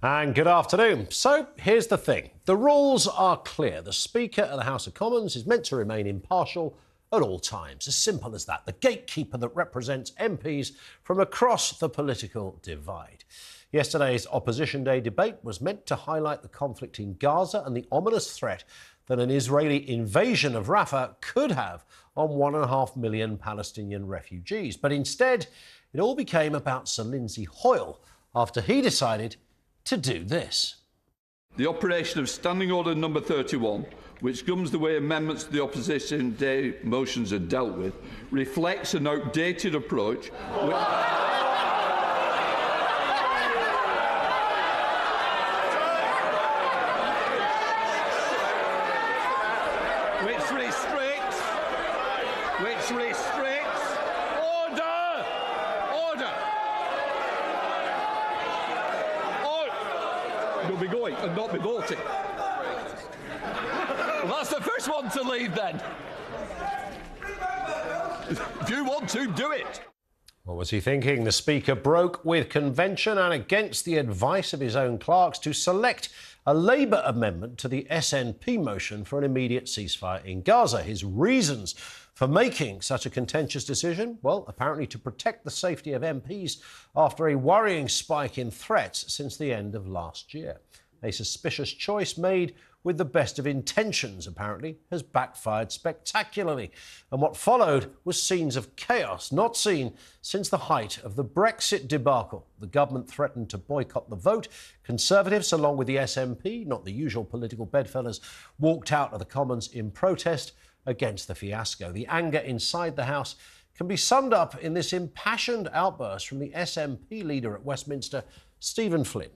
And good afternoon. So here's the thing. The rules are clear. The Speaker of the House of Commons is meant to remain impartial at all times. As simple as that. The gatekeeper that represents MPs from across the political divide. Yesterday's Opposition Day debate was meant to highlight the conflict in Gaza and the ominous threat that an Israeli invasion of Rafah could have on 1.5 million Palestinian refugees. But instead, it all became about Sir Lindsay Hoyle after he decided to do this. The operation of Standing Order number 31, which governs the way amendments to the Opposition Day motions are dealt with, reflects an outdated approach which restricts order. You'll be going and not be voting. Well, that's the first one to leave then. If you want to, do it. What was he thinking? The Speaker broke with convention and against the advice of his own clerks to select a Labour amendment to the SNP motion for an immediate ceasefire in Gaza. His reasons for making such a contentious decision? Well, apparently to protect the safety of MPs after a worrying spike in threats since the end of last year. A suspicious choice made with the best of intentions, apparently, has backfired spectacularly. And what followed was scenes of chaos not seen since the height of the Brexit debacle. The government threatened to boycott the vote. Conservatives, along with the SNP, not the usual political bedfellows, walked out of the Commons in protest against the fiasco. The anger inside the House can be summed up in this impassioned outburst from the SNP leader at Westminster, Stephen Flynn.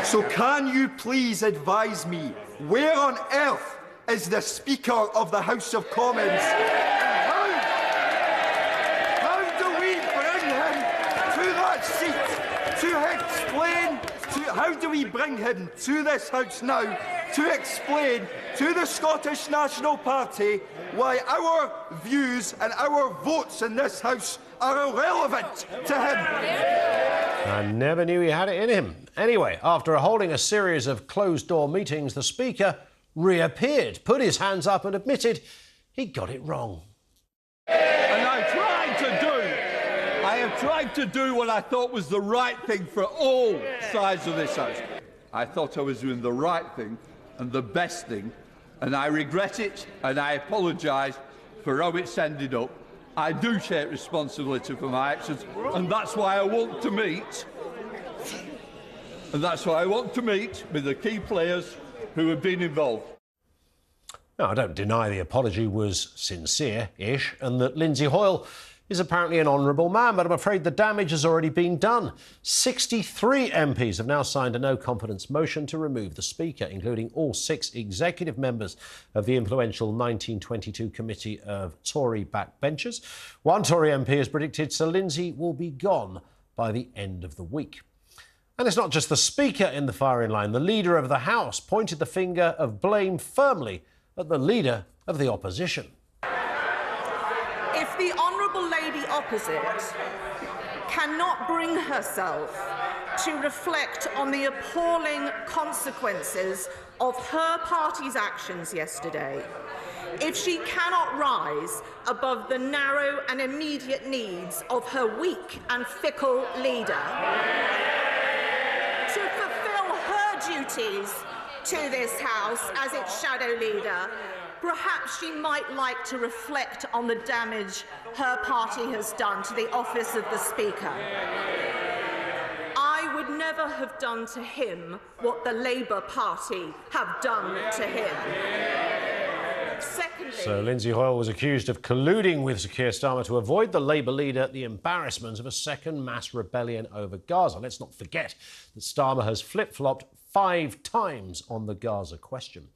So can you please advise me, where on earth is the Speaker of the House of Commons? How do we bring him to that seat to explain, how do we bring him to this House now to explain to the Scottish National Party why our views and our votes in this House are irrelevant to him? I never knew he had it in him. Anyway, after holding a series of closed-door meetings, the Speaker reappeared, put his hands up and admitted he got it wrong. And I have tried to do what I thought was the right thing for all sides of this House. I thought I was doing the right thing and the best thing, and I regret it and I apologise for how it's ended up. I do take responsibility for my actions, and that's why I want to meet. And that's why I want to meet with the key players who have been involved. Now, I don't deny the apology was sincere-ish and that Lindsay Hoyle is apparently an honourable man, but I'm afraid the damage has already been done. 63 MPs have now signed a no-confidence motion to remove the Speaker, including all 6 executive members of the influential 1922 committee of Tory backbenchers. One Tory MP has predicted Sir Lindsay will be gone by the end of the week. And it's not just the Speaker in the firing line. The Leader of the House pointed the finger of blame firmly at the Leader of the Opposition. If the Honourable Lady opposite cannot bring herself to reflect on the appalling consequences of her party's actions yesterday, if she cannot rise above the narrow and immediate needs of her weak and fickle leader, to fulfil her duties to this House as its shadow leader, perhaps she might like to reflect on the damage her party has done to the office of the Speaker. I would never have done to him what the Labour Party have done to him. Secondly, So Lindsay Hoyle was accused of colluding with Sir Keir Starmer to avoid the Labour leader the embarrassment of a second mass rebellion over Gaza. Let's not forget that Starmer has flip-flopped 5 times on the Gaza question.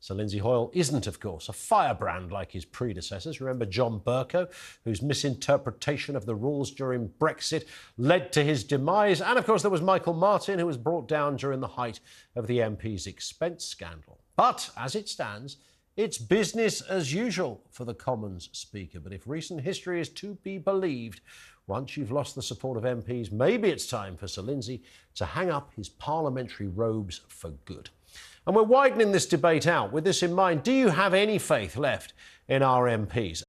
So Lindsay Hoyle isn't, of course, a firebrand like his predecessors. Remember John Bercow, whose misinterpretation of the rules during Brexit led to his demise. And, of course, there was Michael Martin, who was brought down during the height of the MP's expense scandal. But, as it stands, it's business as usual for the Commons Speaker. But if recent history is to be believed, Once you've lost the support of MPs, maybe it's time for Sir Lindsay to hang up his parliamentary robes for good. And we're widening this debate out with this in mind. Do you have any faith left in our MPs?